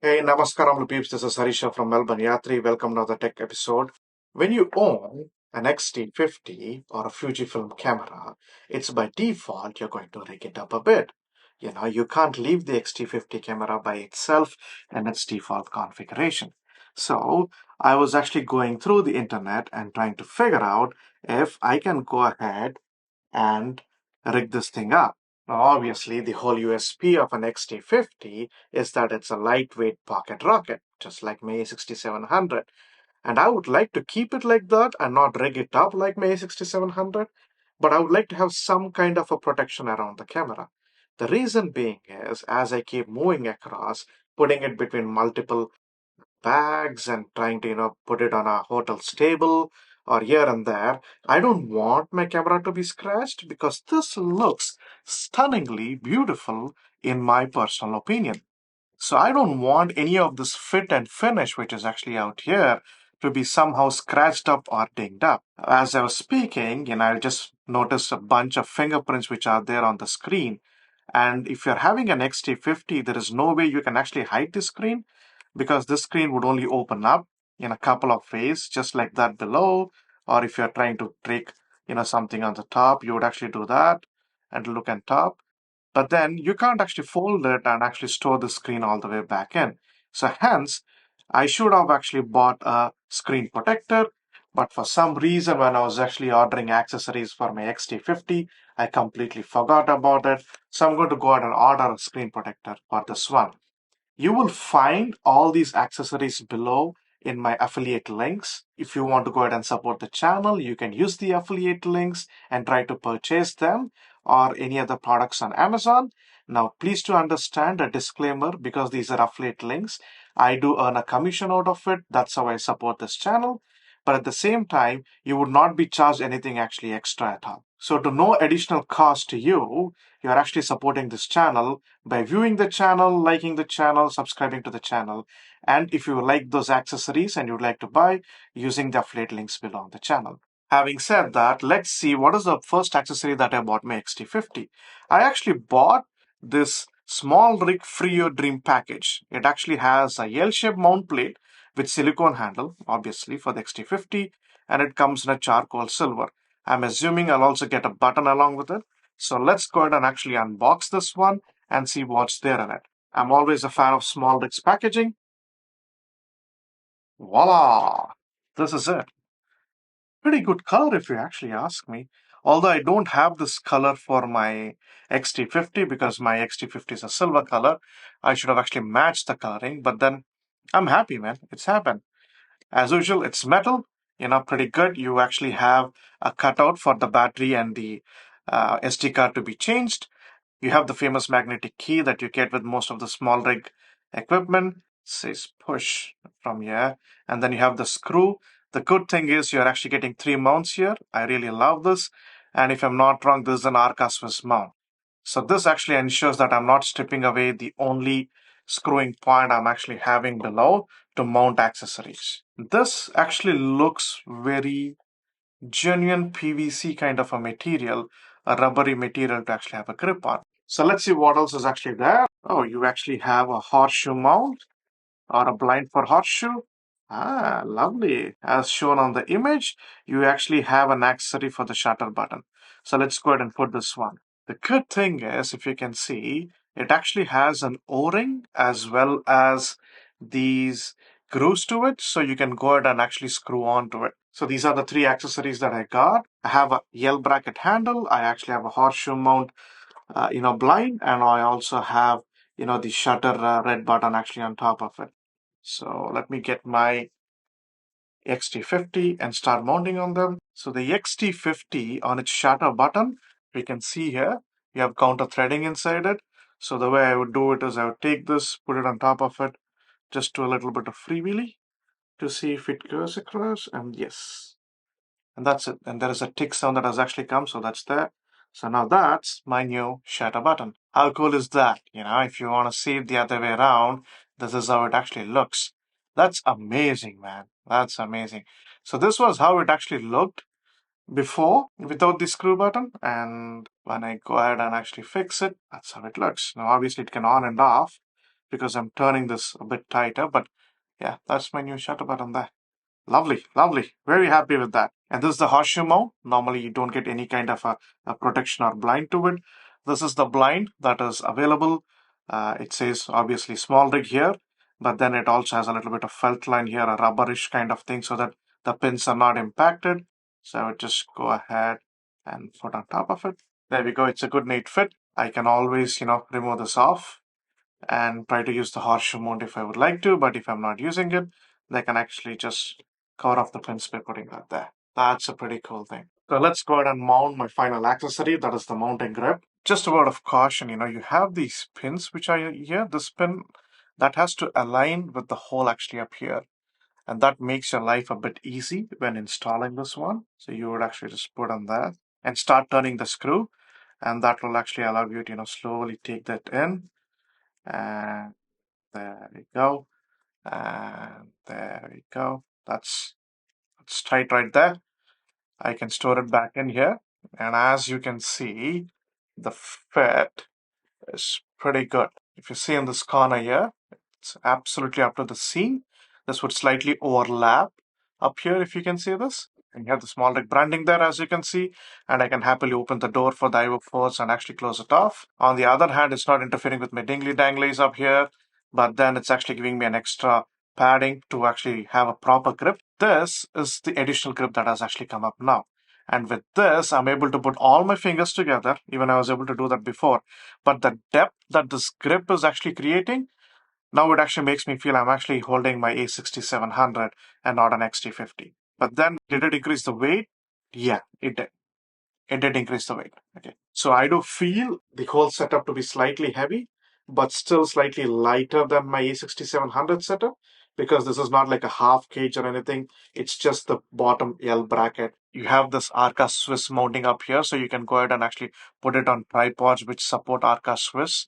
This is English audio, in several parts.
Hey, Namaskaram, peeps. This is Harish from Melbourne Yathri. Welcome to the tech episode. When you own an XT50 or a Fujifilm camera, it's by default you're going to rig it up a bit. You can't leave the XT50 camera by itself in its default configuration. So I was actually going through the internet and trying to figure out if I can go ahead and rig this thing up. Now, obviously, the whole USP of an XT50 is that it's a lightweight pocket rocket, just like my A6700. And I would like to keep it like that and not rig it up like my A6700, but I would like to have some kind of a protection around the camera. The reason being is, as I keep moving across, putting it between multiple bags and trying to, put it on a hotel's table or here and there. I don't want my camera to be scratched because this looks stunningly beautiful in my personal opinion. So I don't want any of this fit and finish, which is actually out here, to be somehow scratched up or dinged up. As I was speaking, I just noticed a bunch of fingerprints which are there on the screen. And if you're having an XT50, there is no way you can actually hide the screen because this screen would only open up in a couple of ways, just like that below. Or if you're trying to take, something on the top, you would actually do that and look on top. But then you can't actually fold it and actually store the screen all the way back in. So hence, I should have actually bought a screen protector. But for some reason, when I was actually ordering accessories for my XT50, I completely forgot about it. So I'm going to go ahead and order a screen protector for this one. You will find all these accessories below in my affiliate links. If you want to go ahead and support the channel, you can use the affiliate links and try to purchase them or any other products on Amazon. Now, please to understand a disclaimer because these are affiliate links. I do earn a commission out of it. That's how I support this channel. But at the same time, you would not be charged anything actually extra at all. So to no additional cost to you, you're actually supporting this channel by viewing the channel, liking the channel, subscribing to the channel. And if you like those accessories and you'd like to buy, using the affiliate links below on the channel. Having said that, let's see what is the first accessory that I bought my XT50. I actually bought this SmallRig Trio Dream Package. It actually has a L-shaped mount plate with silicone handle, obviously for the XT50, and it comes in a charcoal silver. I'm assuming I'll also get a button along with it. So let's go ahead and actually unbox this one and see what's there in it. I'm always a fan of SmallRig's packaging. Voila! This is it. Pretty good color if you actually ask me. Although I don't have this color for my XT50 because my XT50 is a silver color. I should have actually matched the coloring, but then I'm happy, man. It's happened. As usual, it's metal, pretty good. You actually have a cutout for the battery and the SD card to be changed. You have the famous magnetic key that you get with most of the small rig equipment. It says push from here. And then you have the screw. The good thing is you're actually getting three mounts here. I really love this. And if I'm not wrong, this is an Arca Swiss mount. So this actually ensures that I'm not stripping away the only screwing point I'm actually having below to mount accessories. This actually looks very genuine PVC kind of a material, a rubbery material to actually have a grip on. So let's see what else is actually there. Oh, you actually have a horseshoe mount or a blind for horseshoe. Ah, lovely. As shown on the image, you actually have an accessory for the shutter button. So let's go ahead and put this one. The good thing is, if you can see, it actually has an O-ring as well as these grooves to it. So you can go ahead and actually screw onto it. So these are the three accessories that I got. I have a L bracket handle. I actually have a horseshoe mount, blind, and I also have, the shutter red button actually on top of it. So let me get my XT50 and start mounting on them. So the XT50 on its shutter button, we can see here, you have counter threading inside it. So the way I would do it is I would take this, put it on top of it, just do a little bit of freewheelie to see if it goes across, and yes. And that's it. And there is a tick sound that has actually come, so that's there. So now that's my new shutter button. How cool is that? If you want to see it the other way around, this is how it actually looks. That's amazing, man. That's amazing. So this was how it actually looked before without the screw button. And when I go ahead and actually fix it, that's how it looks. Now, obviously it can on and off. because I'm turning this a bit tighter. But yeah, that's my new shutter button there. Lovely, lovely. Very happy with that. And this is the horseshoe mount. Normally, you don't get any kind of a protection or blind to it. This is the blind that is available. It says obviously SmallRig here, but then it also has a little bit of felt line here, a rubberish kind of thing, so that the pins are not impacted. So I would just go ahead and put on top of it. There we go. It's a good neat fit. I can always, remove this off and try to use the horseshoe mount if I would like to, but if I'm not using it, they can actually just cover off the pins by putting that there. That's a pretty cool thing. So let's go ahead and mount my final accessory, that is the mounting grip. Just a word of caution, you have these pins which are here. This pin that has to align with the hole actually up here. And that makes your life a bit easy when installing this one. So you would actually just put on that and start turning the screw. And that will actually allow you to, slowly take that in. And there we go. And there we go. That's tight right there. I can store it back in here. And as you can see, the fit is pretty good. If you see in this corner here, it's absolutely up to the seam. This would slightly overlap up here if you can see this. And you have the SmallRig branding there as you can see. And I can happily open the door for the IO force and actually close it off. On the other hand, it's not interfering with my dingly danglies up here. But then it's actually giving me an extra padding to actually have a proper grip. This is the additional grip that has actually come up now. And with this, I'm able to put all my fingers together. Even I was able to do that before. But the depth that this grip is actually creating, now it actually makes me feel I'm actually holding my A6700 and not an XT50. But then, did it increase the weight? Yeah, it did. It did increase the weight. Okay. So I do feel the whole setup to be slightly heavy, but still slightly lighter than my A6700 setup, because this is not like a half cage or anything. It's just the bottom L bracket. You have this Arca Swiss mounting up here, so you can go ahead and actually put it on tripods which support Arca Swiss,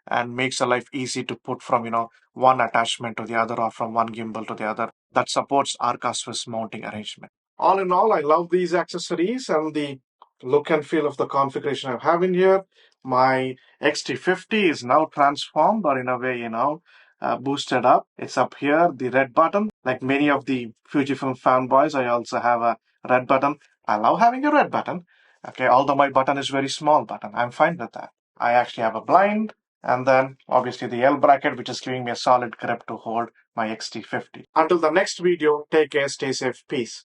and makes your life easy to put from, one attachment to the other or from one gimbal to the other. That supports Arca Swiss mounting arrangement. All in all, I love these accessories and the look and feel of the configuration I have in here. My XT50 is now transformed, or in a way, boosted up. It's up here, the red button. Like many of the Fujifilm fanboys, I also have a red button. I love having a red button. Okay, although my button is very small button, I'm fine with that. I actually have a blind, and then obviously the L bracket, which is giving me a solid grip to hold my XT50. Until the next video, take care, stay safe, peace.